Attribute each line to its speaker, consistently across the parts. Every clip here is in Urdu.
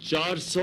Speaker 1: 400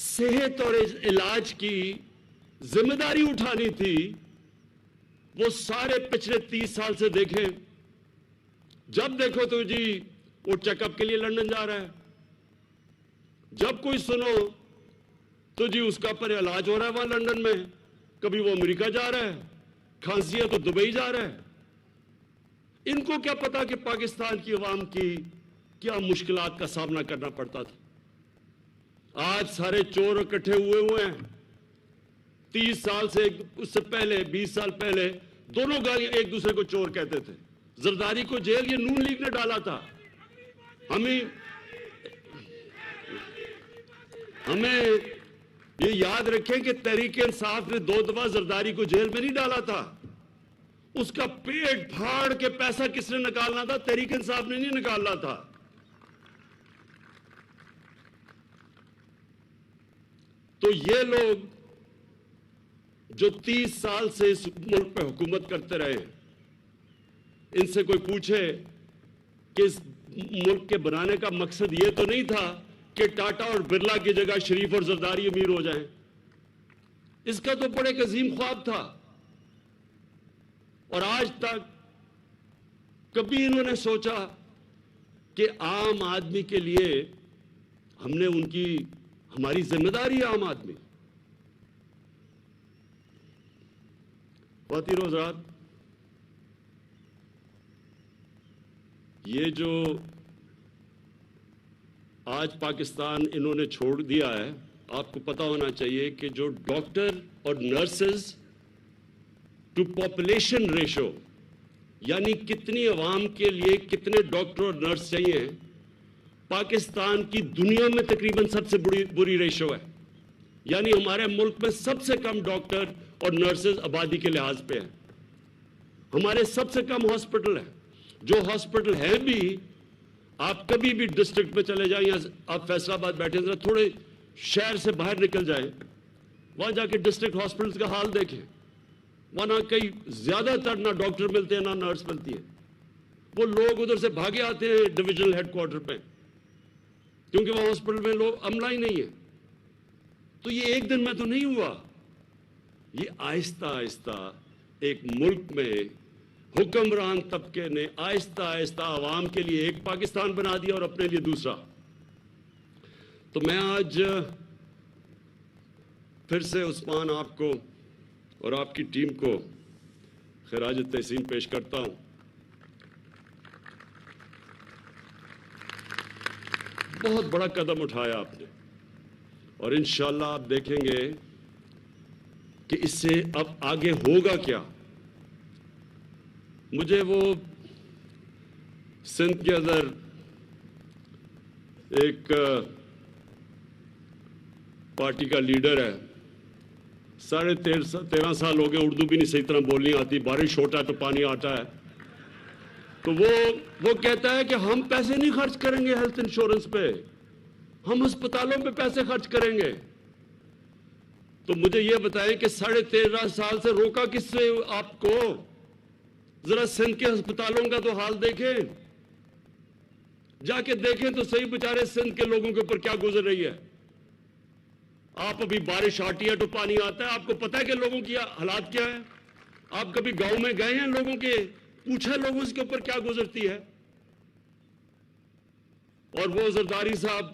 Speaker 1: صحت اور علاج کی ذمہ داری اٹھانی تھی، وہ سارے پچھلے 30 سال سے دیکھیں، جب دیکھو تو جی وہ چیک اپ کے لیے لندن جا رہا ہے، جب کوئی سنو تو جی اس کا پر علاج ہو رہا ہے وہاں لندن میں، کبھی وہ امریکہ جا رہا ہے، کھانسی ہے تو دبئی جا رہا ہے۔ ان کو کیا پتا کہ پاکستان کی عوام کی کیا مشکلات کا سامنا کرنا پڑتا تھا۔ آج سارے چور اکٹھے ہوئے ہیں۔ 30 سال سے اس سے پہلے 20 سال پہلے دونوں گالی ایک دوسرے کو چور کہتے تھے۔ زرداری کو جیل یہ نون لیگ نے ڈالا تھا۔ ہمیں یہ یاد رکھیں کہ تحریک انصاف نے 2 دفعہ زرداری کو جیل میں نہیں ڈالا تھا۔ اس کا پیٹ پھاڑ کے پیسہ کس نے نکالنا تھا؟ تحریک انصاف نے نہیں نکالنا تھا۔ تو یہ لوگ جو 30 سال سے اس ملک پہ حکومت کرتے رہے، ان سے کوئی پوچھے کہ اس ملک کے بنانے کا مقصد یہ تو نہیں تھا کہ ٹاٹا اور برلا کی جگہ شریف اور زرداری امیر ہو جائیں۔ اس کا تو بڑے ایک عظیم خواب تھا، اور آج تک کبھی انہوں نے سوچا کہ عام آدمی کے لیے ہم نے ہماری ذمہ داری ہے عام آدمی۔ خواتین و حضرات، یہ جو آج پاکستان انہوں نے چھوڑ دیا ہے، آپ کو پتا ہونا چاہیے کہ جو ڈاکٹر اور نرسز ٹو پاپولیشن ریشو، یعنی کتنی عوام کے لیے کتنے ڈاکٹر اور نرس چاہیے، پاکستان کی دنیا میں تقریباً سب سے بری ریشو ہے۔ یعنی ہمارے ملک میں سب سے کم ڈاکٹر اور نرسز آبادی کے لحاظ پہ ہیں۔ ہمارے سب سے کم ہاسپٹل ہیں۔ جو ہاسپٹل ہیں بھی، آپ کبھی بھی ڈسٹرکٹ میں چلے جائیں، یا آپ فیصل آباد بیٹھے ذرا تھوڑے شہر سے باہر نکل جائیں، وہاں جا کے ڈسٹرکٹ ہاسپٹلز کا حال دیکھیں، وہاں نہ کئی زیادہ تر نہ ڈاکٹر ملتے ہیں نہ نرس ملتی ہے۔ وہ لوگ ادھر سے بھاگے آتے ہیں ڈویژنل ہیڈ کوارٹر پہ، کیونکہ وہاں ہاسپٹل میں لوگ عملہ ہی نہیں ہے۔ تو یہ ایک دن میں تو نہیں ہوا، یہ آہستہ آہستہ ایک ملک میں حکمران طبقے نے آہستہ آہستہ عوام کے لیے ایک پاکستان بنا دیا اور اپنے لیے دوسرا۔ تو میں آج پھر سے عثمان آپ کو اور آپ کی ٹیم کو خراج تحسین پیش کرتا ہوں۔ بہت بڑا قدم اٹھایا آپ نے، اور انشاءاللہ آپ دیکھیں گے کہ اس سے اب آگے ہوگا کیا۔ مجھے وہ سندھ کے اندر ایک پارٹی کا لیڈر ہے، 13.5 سال ہو گئے، اردو بھی نہیں صحیح طرح بولنی آتی، بارش ہوتا ہے تو پانی آتا ہے، تو وہ کہتا ہے کہ ہم پیسے نہیں خرچ کریں گے ہیلتھ انشورنس پہ، ہم ہسپتالوں پہ پیسے خرچ کریں گے۔ تو مجھے یہ بتائیں کہ 13.5 سال سے روکا کس سے آپ کو؟ ذرا سندھ کے ہسپتالوں کا تو حال دیکھیں، جا کے دیکھیں تو صحیح، بیچارے سندھ کے لوگوں کے اوپر کیا گزر رہی ہے۔ آپ ابھی بارش آتی ہے تو پانی آتا ہے، آپ کو پتا ہے کہ لوگوں کی حالات کیا ہے؟ آپ کبھی گاؤں میں گئے ہیں لوگوں کے؟ پوچھا لوگوں اس کے اوپر کیا گزرتی ہے؟ اور وہ زرداری صاحب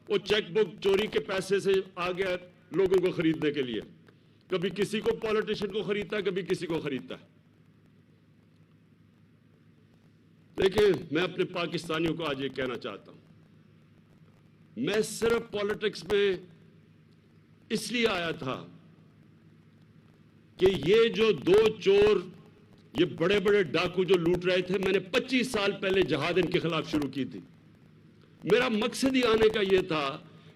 Speaker 1: وہ چیک بک چوری کے پیسے سے آ گیا لوگوں کو خریدنے کے لیے، کبھی کسی کو پولیٹیشین کو خریدتا ہے، کبھی کسی کو خریدتا ہے۔ دیکھیں، میں اپنے پاکستانیوں کو آج یہ کہنا چاہتا ہوں، میں صرف پالیٹکس میں اس لیے آیا تھا کہ یہ جو 2 چور، یہ بڑے بڑے ڈاکو جو لوٹ رہے تھے، میں نے 25 سال پہلے جہاد ان کے خلاف شروع کی تھی۔ میرا مقصد ہی آنے کا یہ تھا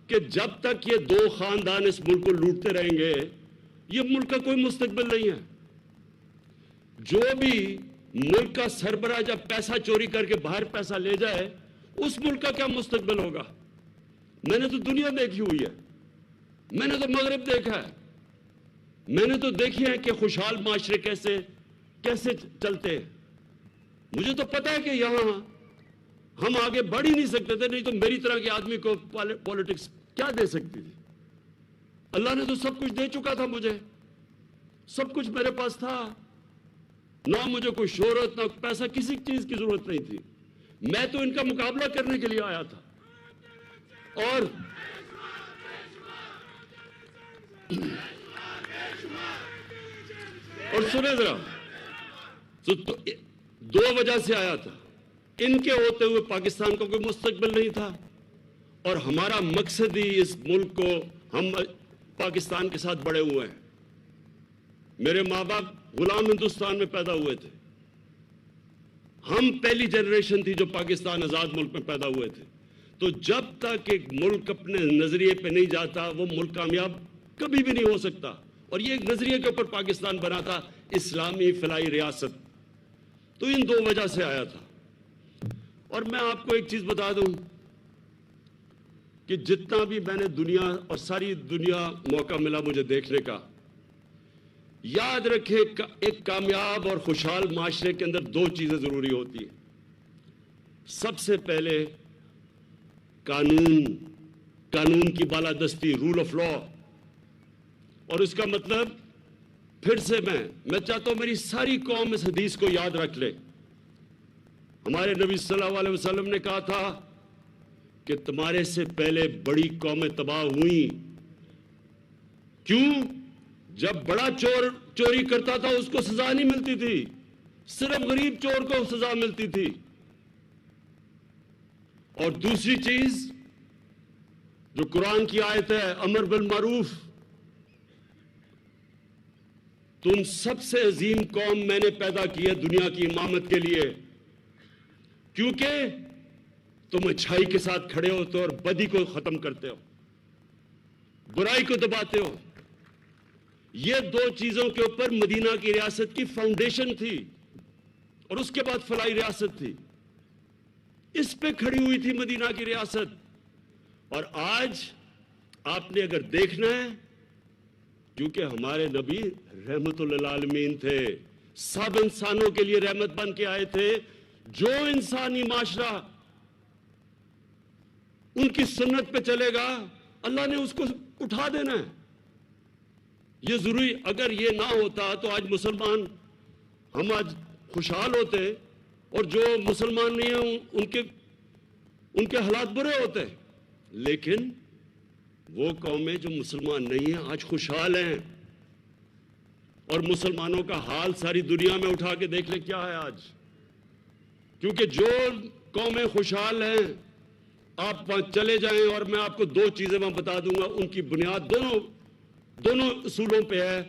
Speaker 1: کہ جب تک یہ 2 خاندان اس ملک کو لوٹتے رہیں گے، یہ ملک کا کوئی مستقبل نہیں ہے۔ جو بھی ملک کا سربراہ جب پیسہ چوری کر کے باہر پیسہ لے جائے، اس ملک کا کیا مستقبل ہوگا؟ میں نے تو دنیا دیکھی ہوئی ہے، میں نے تو مغرب دیکھا ہے، میں نے تو دیکھی ہے کہ خوشحال معاشرے کیسے چلتے ہیں۔ مجھے تو پتا ہے کہ یہاں ہم آگے بڑھ ہی نہیں سکتے تھے، نہیں تو میری طرح کے آدمی کو پالیٹکس کیا دے سکتی تھی۔ اللہ نے تو سب کچھ دے چکا تھا مجھے، سب کچھ میرے پاس تھا، نہ مجھے کوئی شہرت نہ پیسہ، کسی چیز کی ضرورت نہیں تھی، میں تو ان کا مقابلہ کرنے کے لیے آیا تھا۔ اور سنیں ذرا، دو وجہ سے آیا تھا، ان کے ہوتے ہوئے پاکستان کو کوئی مستقبل نہیں تھا، اور ہمارا مقصد ہی اس ملک کو، ہم پاکستان کے ساتھ بڑے ہوئے ہیں، میرے ماں باپ غلام ہندوستان میں پیدا ہوئے تھے، ہم پہلی جنریشن تھی جو پاکستان آزاد ملک میں پیدا ہوئے تھے، تو جب تک ایک ملک اپنے نظریے پہ نہیں جاتا وہ ملک کامیاب کبھی بھی نہیں ہو سکتا، اور یہ ایک نظریے کے اوپر پاکستان بنا تھا، اسلامی فلاحی ریاست، تو ان دو وجہ سے آیا تھا۔ اور میں آپ کو ایک چیز بتا دوں کہ جتنا بھی میں نے دنیا اور ساری دنیا موقع ملا مجھے دیکھنے کا، یاد رکھیں ایک کامیاب اور خوشحال معاشرے کے اندر دو چیزیں ضروری ہوتی ہیں، سب سے پہلے قانون کی بالادستی، رول آف لا، اور اس کا مطلب پھر سے میں چاہتا ہوں میری ساری قوم اس حدیث کو یاد رکھ لے، ہمارے نبی صلی اللہ علیہ وسلم نے کہا تھا کہ تمہارے سے پہلے بڑی قومیں تباہ ہوئیں، کیوں؟ جب بڑا چور چوری کرتا تھا اس کو سزا نہیں ملتی تھی، صرف غریب چور کو سزا ملتی تھی۔ اور دوسری چیز جو قرآن کی آیت ہے، امر بالمعروف، تم سب سے عظیم قوم میں نے پیدا کی ہے دنیا کی امامت کے لیے، کیونکہ تم اچھائی کے ساتھ کھڑے ہوتے ہو اور بدی کو ختم کرتے ہو، برائی کو دباتے ہو۔ یہ دو چیزوں کے اوپر مدینہ کی ریاست کی فاؤنڈیشن تھی، اور اس کے بعد فلاحی ریاست تھی، اس پہ کھڑی ہوئی تھی مدینہ کی ریاست۔ اور آج آپ نے اگر دیکھنا ہے، کیونکہ ہمارے نبی رحمت للعالمین تھے، سب انسانوں کے لیے رحمت بن کے آئے تھے، جو انسانی معاشرہ ان کی سنت پہ چلے گا اللہ نے اس کو اٹھا دینا ہے۔ یہ ضروری، اگر یہ نہ ہوتا تو آج مسلمان، ہم آج خوشحال ہوتے، اور جو مسلمان نہیں ہیں ان کے حالات برے ہوتے، لیکن وہ قومیں جو مسلمان نہیں ہیں آج خوشحال ہیں، اور مسلمانوں کا حال ساری دنیا میں اٹھا کے دیکھ لیں کیا ہے آج، کیونکہ جو قومیں خوشحال ہیں آپ وہاں چلے جائیں، اور میں آپ کو دو چیزیں میں بتا دوں گا، ان کی بنیاد دونوں اصولوں پہ ہے،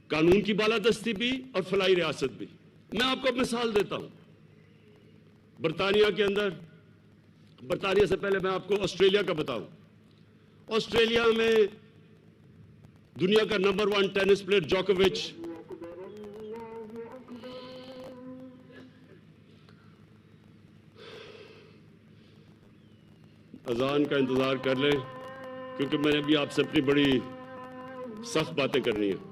Speaker 1: قانون کی بالادستی بھی اور فلاحی ریاست بھی۔ میں آپ کو مثال دیتا ہوں، برطانیہ کے اندر، برطانیہ سے پہلے میں آپ کو آسٹریلیا کا بتاؤں، آسٹریلیا میں دنیا کا نمبر 1 ٹینس پلیئر جوکووچ، اذان کا انتظار کر لیں کیونکہ میں نے بھی آپ سے اپنی بڑی سخت باتیں کرنی ہیں۔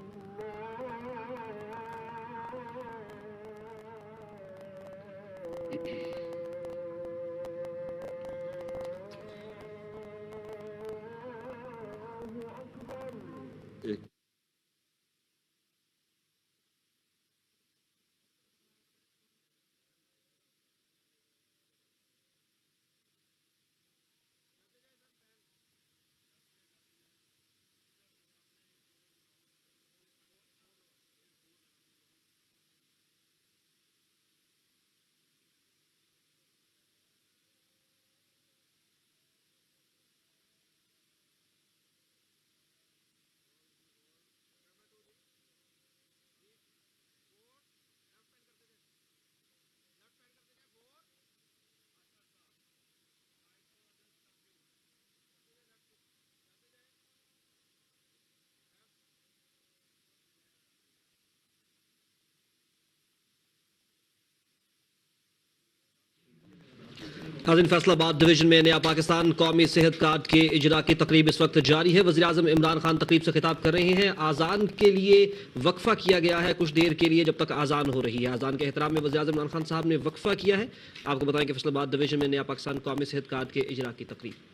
Speaker 2: ناظرین، فیصل آباد ڈویژن میں نیا پاکستان قومی صحت کارڈ کے اجرا کی تقریب اس وقت جاری ہے۔ وزیراعظم عمران خان تقریب سے خطاب کر رہے ہیں۔ آذان کے لیے وقفہ کیا گیا ہے کچھ دیر کے لیے جب تک آذان ہو رہی ہے۔ آذان کے احترام میں وزیراعظم عمران خان صاحب نے وقفہ کیا ہے۔ آپ کو بتائیں کہ فیصل آباد ڈویژن میں نیا پاکستان قومی صحت کارڈ کے اجرا کی تقریب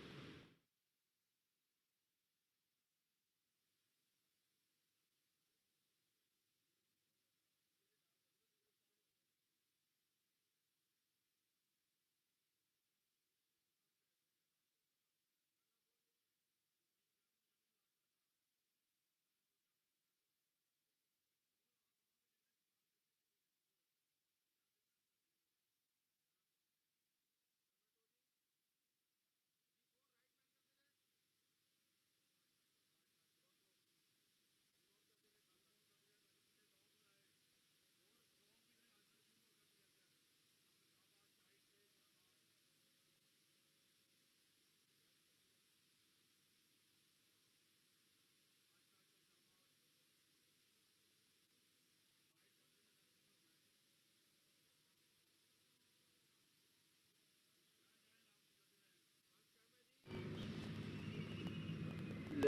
Speaker 1: تو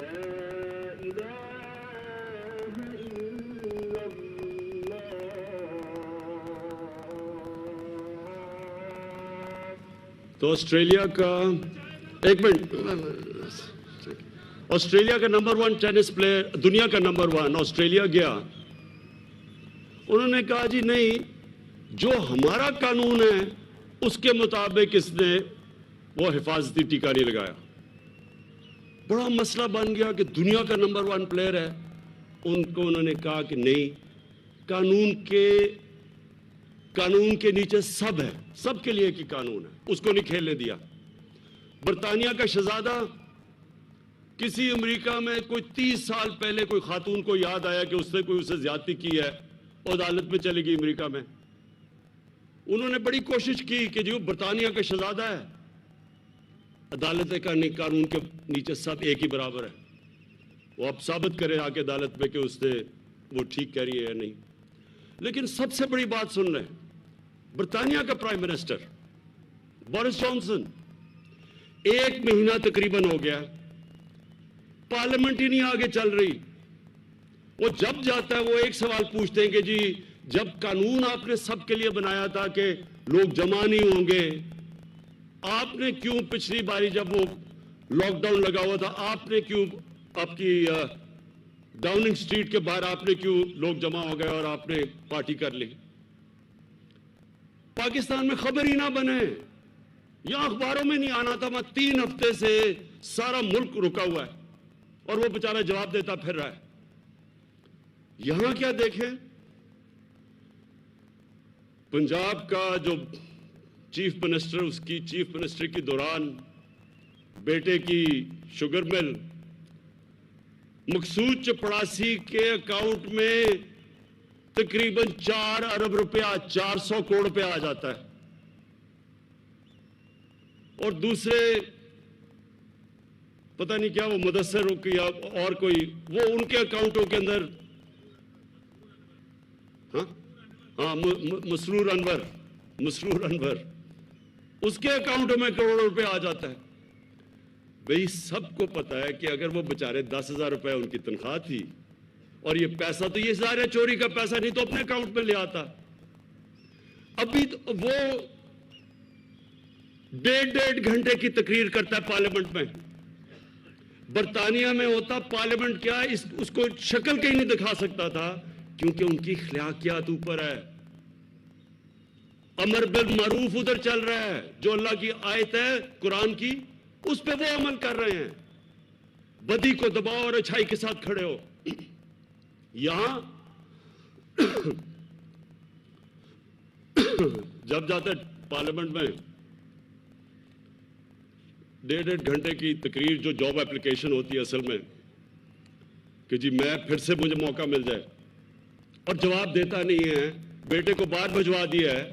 Speaker 1: آسٹریلیا کا ایک منٹ، آسٹریلیا کا نمبر 1 ٹینس پلیئر، دنیا کا نمبر 1 آسٹریلیا گیا، انہوں نے کہا جی نہیں، جو ہمارا قانون ہے اس کے مطابق اس نے وہ حفاظتی ٹیکہ نہیں لگایا۔ بڑا مسئلہ بن گیا کہ دنیا کا نمبر 1 پلیئر ہے، ان کو انہوں نے کہا کہ نہیں، قانون کے نیچے سب ہے، سب کے لیے کی قانون ہے، اس کو نہیں کھیلنے دیا۔ برطانیہ کا شہزادہ، کسی امریکہ میں کوئی 30 سال پہلے کوئی خاتون کو یاد آیا کہ اس نے کوئی اسے زیادتی کی ہے، عدالت میں چلے گی امریکہ میں، انہوں نے بڑی کوشش کی کہ جو برطانیہ کا شہزادہ ہے، عدالت کا نہیں، قانون کے نیچے سب ایک ہی برابر ہے، وہ اب ثابت کرے آ کے عدالت میں کہ اس نے وہ ٹھیک کہہ رہی ہے یا نہیں۔ لیکن سب سے بڑی بات سن رہے ہیں، برطانیہ کا پرائم منسٹر بورس جانسن، 1 مہینہ تقریباً ہو گیا، پارلیمنٹ ہی نہیں آگے چل رہی۔ وہ جب جاتا ہے وہ ایک سوال پوچھتے ہیں کہ جی جب قانون آپ نے سب کے لیے بنایا تھا کہ لوگ جمع نہیں ہوں گے، آپ نے کیوں پچھلی باری جب وہ لاک ڈاؤن لگا ہوا تھا، آپ نے کیوں آپ کی ڈاؤننگ سٹریٹ کے باہر آپ نے کیوں لوگ جمع ہو گئے اور آپ نے پارٹی کر لی؟ پاکستان میں خبر ہی نہ بنے، یہاں اخباروں میں نہیں آنا تھا، 3 ہفتے سے سارا ملک رکا ہوا ہے اور وہ بیچارہ جواب دیتا پھر رہا ہے۔ یہاں کیا دیکھیں، پنجاب کا جو چیف منسٹر، اس کی چیف منسٹر کے دوران بیٹے کی شوگر مل، مقصود چپڑاسی کے اکاؤنٹ میں تقریباً 4 ارب روپیہ، 400 کروڑ روپیہ آ جاتا ہے، اور دوسرے پتہ نہیں کیا وہ مدثر یا اور کوئی، وہ ان کے اکاؤنٹوں کے اندر، ہاں مسرور انور، اس کے اکاؤنٹوں میں کروڑوں روپے آ جاتا ہے۔ بھئی سب کو پتہ ہے کہ اگر وہ بچارے 10,000 روپے ان کی تنخواہ تھی اور یہ پیسہ تو یہ ظاہر چوری کا پیسہ نہیں تو اپنے اکاؤنٹ میں لے آتا۔ ابھی وہ 1.5 گھنٹے کی تقریر کرتا ہے پارلیمنٹ میں، برطانیہ میں ہوتا پارلیمنٹ کیا اس کو شکل کہیں نہیں دکھا سکتا تھا، کیونکہ ان کی اخلاقیات اوپر ہے، امر بالمعروف ادھر چل رہا ہے، جو اللہ کی آیت ہے قرآن کی اس پہ وہ عمل کر رہے ہیں، بدی کو دباؤ اور اچھائی کے ساتھ کھڑے ہو۔ یہاں جب جاتا ہے پارلیمنٹ میں 1.5 گھنٹے کی تقریر، جو جاب اپلیکیشن ہوتی ہے اصل میں کہ جی میں پھر سے مجھے موقع مل جائے، اور جواب دیتا نہیں ہے، بیٹے کو باہر بھجوا دیا ہے۔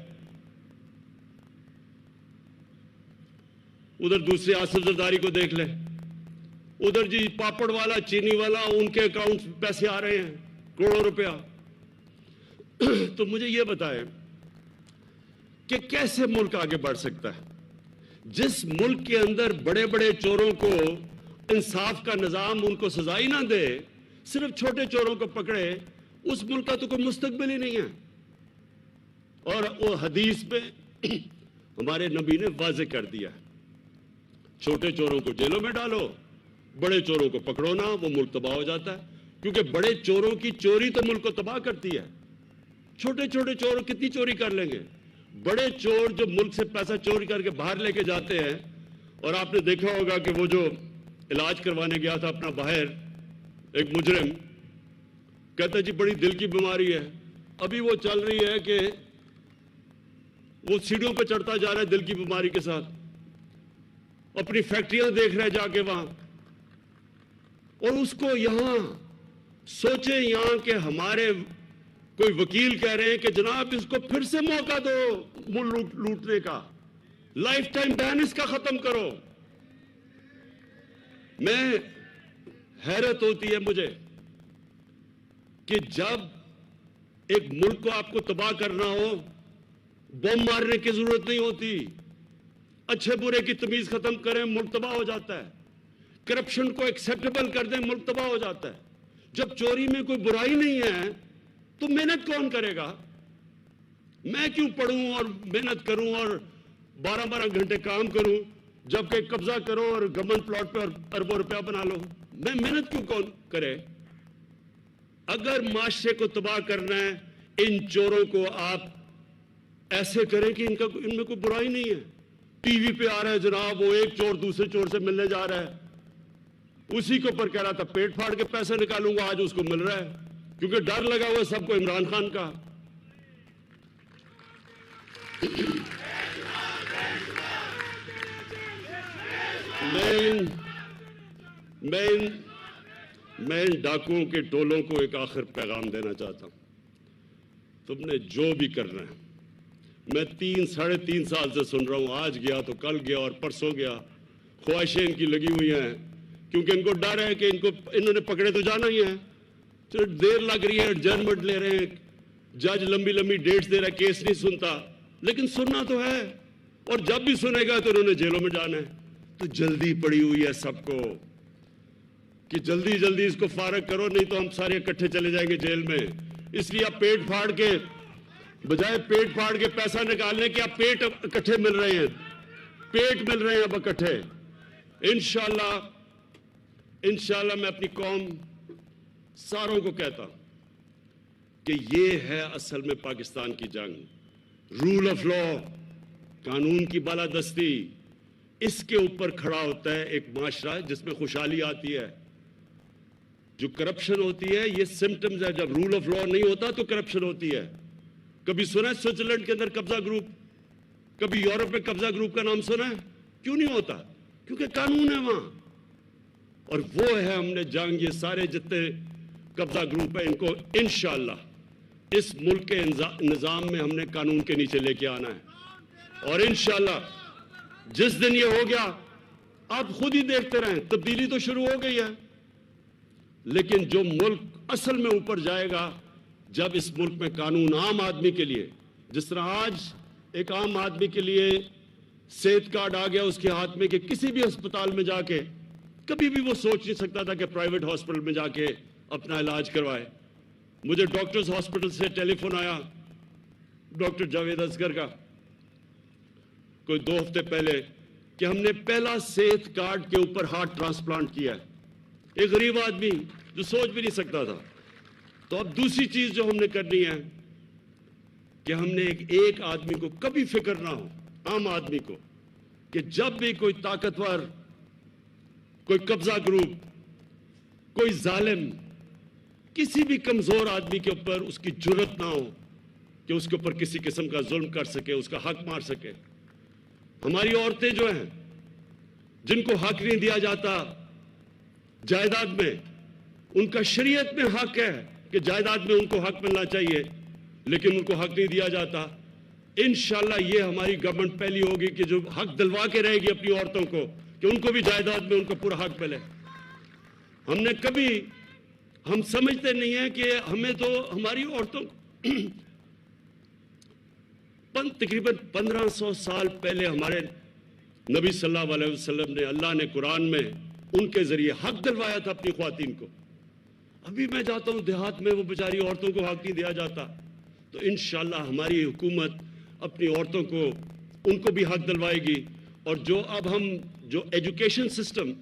Speaker 1: ادھر دوسرے آصف زرداری کو دیکھ لے، ادھر جی پاپڑ والا، چینی والا، ان کے اکاؤنٹ پیسے آ رہے ہیں کروڑوں روپیہ۔ تو مجھے یہ بتائیں کہ کیسے ملک آگے بڑھ سکتا ہے؟ جس ملک کے اندر بڑے بڑے چوروں کو انصاف کا نظام ان کو سزا ہی نہ دے، صرف چھوٹے چوروں کو پکڑے، اس ملک کا تو کوئی مستقبل ہی نہیں ہے۔ اور وہ حدیث میں ہمارے نبی نے واضح کر دیا ہے، چھوٹے چوروں کو جیلوں میں ڈالو، بڑے چوروں کو پکڑو نہ، وہ ملک تباہ ہو جاتا ہے، کیونکہ بڑے چوروں کی چوری تو ملک کو تباہ کرتی ہے، چھوٹے چھوٹے چور کتنی چوری کر لیں گے؟ بڑے چور جو ملک سے پیسہ چوری کر کے باہر لے کے جاتے ہیں، اور آپ نے دیکھا ہوگا کہ وہ جو علاج کروانے گیا تھا اپنا باہر، ایک مجرم کہتا ہے جی بڑی دل کی بیماری ہے، ابھی وہ چل رہی ہے کہ وہ سیڑھیوں پہ چڑھتا جا رہا ہے دل کی بیماری کے ساتھ، اپنی فیکٹریاں دیکھ رہے جا کے وہاں، اور اس کو یہاں سوچیں یہاں کہ ہمارے کوئی وکیل کہہ رہے ہیں کہ جناب اس کو پھر سے موقع دو ملک لوٹنے کا، لائف ٹائم بین اس کا ختم کرو۔ میں حیرت ہوتی ہے مجھے کہ جب ایک ملک کو آپ کو تباہ کرنا ہو، بم مارنے کی ضرورت نہیں ہوتی، اچھے برے کی تمیز ختم کریں، ملک تباہ ہو جاتا ہے۔ کرپشن کو ایکسیپٹیبل کر دیں, ملک تباہ ہو جاتا ہے. جب چوری میں کوئی برائی نہیں ہے تو محنت کون کرے گا؟ میں کیوں پڑھوں اور محنت کروں اور 12 گھنٹے کام کروں جبکہ قبضہ کرو اور گورنمنٹ پلاٹ پہ اربوں روپیہ بنا لو؟ میں محنت کیوں کون کرے؟ اگر معاشرے کو تباہ کرنا ہے, ان چوروں کو آپ ایسے کریں کہ ان میں کوئی برائی نہیں ہے. ٹی وی پہ آ رہا ہے جناب, وہ ایک چور دوسرے چور سے ملنے جا رہا ہے, اسی کے اوپر کہہ رہا تھا پیٹ پھاڑ کے پیسے نکالوں گا, آج اس کو مل رہا ہے کیونکہ ڈر لگا ہوا ہے سب کو عمران خان کا. میں ان ڈاکوؤں کے ٹولوں کو ایک آخر پیغام دینا چاہتا ہوں. تم نے جو بھی کرنا ہے, میں 3-3.5 سال سے سن رہا ہوں, آج گیا تو کل گیا اور پرسوں گیا, خواہشیں ان کی لگی ہوئی ہیں کیونکہ ان کو ڈر ہے کہ انہوں نے پکڑے تو جانا ہی ہے. تو دیر لگ رہی ہے, ایڈجرنمنٹ لے رہے ہیں, جج لمبی ڈیٹس دے رہا ہے, کیس نہیں سنتا, لیکن سننا تو ہے, اور جب بھی سنے گا تو انہوں نے جیلوں میں جانا ہے. تو جلدی پڑی ہوئی ہے سب کو کہ جلدی اس کو فارغ کرو, نہیں تو ہم سارے اکٹھے چلے جائیں گے جیل میں. اس لیے آپ پیٹ پھاڑ کے بجائے پیٹ پھاڑ کے پیسہ نکالنے کے آپ پیٹ اکٹھے مل رہے ہیں, پیٹ مل رہے ہیں اب اکٹھے. انشاءاللہ میں اپنی قوم ساروں کو کہتا ہوں کہ یہ ہے اصل میں پاکستان کی جنگ. رول آف لا, قانون کی بالادستی, اس کے اوپر کھڑا ہوتا ہے ایک معاشرہ جس میں خوشحالی آتی ہے. جو کرپشن ہوتی ہے یہ سمٹمز ہے. جب رول آف لا نہیں ہوتا تو کرپشن ہوتی ہے. کبھی سنا ہے سوئٹزرلینڈ کے اندر قبضہ گروپ؟ کبھی یورپ میں قبضہ گروپ کا نام سنا ہے؟ کیوں نہیں ہوتا؟ کیونکہ قانون ہے وہاں. اور وہ ہے ہم نے جنگ, یہ سارے جتنے قبضہ گروپ ہیں ان کو انشاءاللہ اس ملک کے نظام میں ہم نے قانون کے نیچے لے کے آنا ہے. اور انشاءاللہ جس دن یہ ہو گیا, آپ خود ہی دیکھتے رہیں, تبدیلی تو شروع ہو گئی ہے, لیکن جو ملک اصل میں اوپر جائے گا جب اس ملک میں قانون عام آدمی کے لیے, جس طرح آج ایک عام آدمی کے لیے صحت کارڈ آ گیا اس کے ہاتھ میں کہ کسی بھی ہسپتال میں جا کے, کبھی بھی وہ سوچ نہیں سکتا تھا کہ پرائیویٹ ہاسپٹل میں جا کے اپنا علاج کروائے. مجھے ڈاکٹرز ہاسپٹل سے ٹیلی فون آیا ڈاکٹر جاوید اصغر کا کوئی 2 ہفتے پہلے کہ ہم نے پہلا صحت کارڈ کے اوپر ہارٹ ٹرانسپلانٹ کیا ہے. ایک غریب آدمی جو سوچ بھی نہیں سکتا تھا. تو اب دوسری چیز جو ہم نے کرنی ہے کہ ہم نے ایک آدمی کو کبھی فکر نہ ہو, عام آدمی کو, کہ جب بھی کوئی طاقتور, کوئی قبضہ گروپ, کوئی ظالم کسی بھی کمزور آدمی کے اوپر اس کی جرت نہ ہو کہ اس کے اوپر کسی قسم کا ظلم کر سکے, اس کا حق مار سکے. ہماری عورتیں جو ہیں جن کو حق نہیں دیا جاتا جائیداد میں, ان کا شریعت میں حق ہے کہ جائیداد میں ان کو حق ملنا چاہیے, لیکن ان کو حق نہیں دیا جاتا. انشاءاللہ یہ ہماری گورنمنٹ پہلی ہوگی کہ جو حق دلوا کے رہے گی اپنی عورتوں کو کہ ان کو بھی جائیداد میں ان کو پورا حق ملے. ہم سمجھتے نہیں ہیں کہ ہمیں تو ہماری عورتوں تقریباً 1500 سال پہلے ہمارے نبی صلی اللہ علیہ وسلم نے, اللہ نے قرآن میں ان کے ذریعے حق دلوایا تھا اپنی خواتین کو. ابھی میں جاتا ہوں دیہات میں, وہ بیچاری عورتوں کو حق نہیں دیا جاتا. تو انشاءاللہ ہماری حکومت اپنی عورتوں کو, ان کو بھی حق دلوائے گی. اور جو اب ہم جو ایجوکیشن سسٹم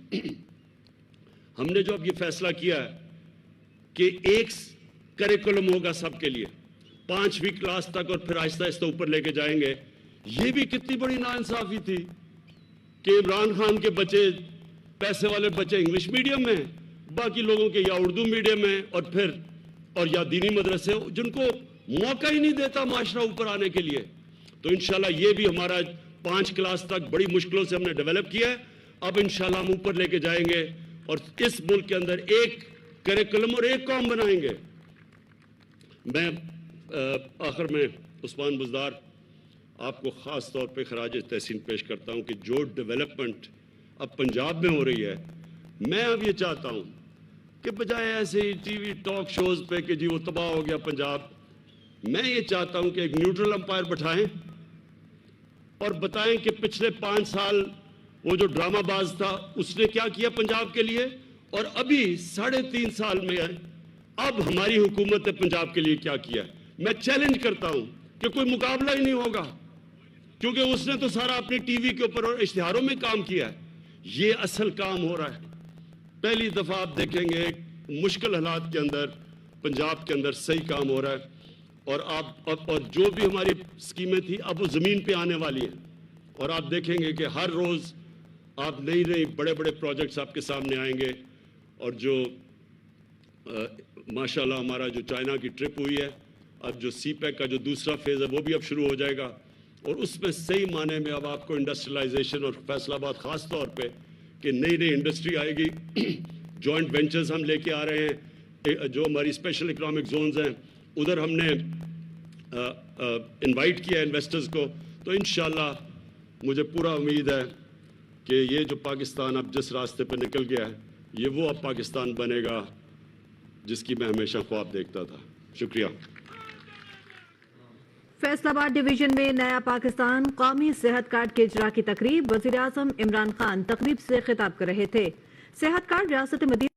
Speaker 1: ہم نے جو اب یہ فیصلہ کیا ہے کہ ایک کریکولم ہوگا سب کے لیے 5ویں کلاس تک, اور پھر آہستہ آہستہ اوپر لے کے جائیں گے. یہ بھی کتنی بڑی ناانصافی تھی کہ عمران خان کے بچے, پیسے والے بچے انگلش میڈیم میں, باقی لوگوں کے یا اردو میڈیم میں اور یا دینی مدرسے, جن کو موقع ہی نہیں دیتا معاشرہ اوپر آنے کے لیے. تو انشاءاللہ یہ بھی ہمارا 5 کلاس تک بڑی مشکلوں سے ہم نے ڈیولپ کیا ہے. اب انشاءاللہ ہم اوپر لے کے جائیں گے اور اس ملک کے اندر ایک کریکولم اور ایک قوم بنائیں گے. میں آخر میں عثمان بزدار آپ کو خاص طور پہ خراج تحسین پیش کرتا ہوں کہ جو ڈیولپمنٹ اب پنجاب میں ہو رہی ہے, میں اب یہ چاہتا ہوں کہ بجائے ایسے ہی ٹی وی ٹاک شوز پہ کہ جی وہ تباہ ہو گیا پنجاب, میں یہ چاہتا ہوں کہ ایک نیوٹرل امپائر بٹھائیں اور بتائیں کہ پچھلے 5 سال وہ جو ڈرامہ باز تھا اس نے کیا کیا پنجاب کے لیے، اور ابھی 3.5 سال میں اب ہماری حکومت نے پنجاب کے لیے کیا کیا ہے۔ میں چیلنج کرتا ہوں کہ کوئی مقابلہ ہی نہیں ہوگا، کیونکہ اس نے تو سارا اپنی ٹی وی کے اوپر اور اشتہاروں میں کام کیا ہے۔ یہ اصل کام ہو رہا ہے۔ پہلی دفعہ آپ دیکھیں گے مشکل حالات کے اندر پنجاب کے اندر صحیح کام ہو رہا ہے، اور جو بھی ہماری اسکیمیں تھیں اب وہ زمین پہ آنے والی ہیں، اور آپ دیکھیں گے کہ ہر روز آپ نئی بڑے بڑے پروجیکٹس آپ کے سامنے آئیں گے، اور جو ماشاءاللہ ہمارا جو چائنا کی ٹرپ ہوئی ہے، اب جو سی پیک کا جو دوسرا فیز ہے وہ بھی اب شروع ہو جائے گا، اور اس میں صحیح معنی میں اب آپ کو انڈسٹریلائزیشن اور فیصل آباد خاص طور پہ کہ نئی انڈسٹری آئے گی، جوائنٹ وینچرز ہم لے کے آ رہے ہیں، جو ہماری اسپیشل اکنامک زونز ہیں ادھر ہم نے انوائٹ کیا انویسٹرز کو، تو انشاءاللہ مجھے پورا امید ہے کہ یہ جو پاکستان اب جس راستے پہ نکل گیا ہے یہ وہ اب پاکستان بنے گا جس کی میں ہمیشہ خواب دیکھتا تھا۔ شکریہ۔
Speaker 3: فیصل آباد ڈویژن میں نیا پاکستان قومی صحت کارڈ کے اجرا کی تقریب، وزیر اعظم عمران خان تقریب سے خطاب کر رہے تھے۔ صحت کارڈ ریاست مدینہ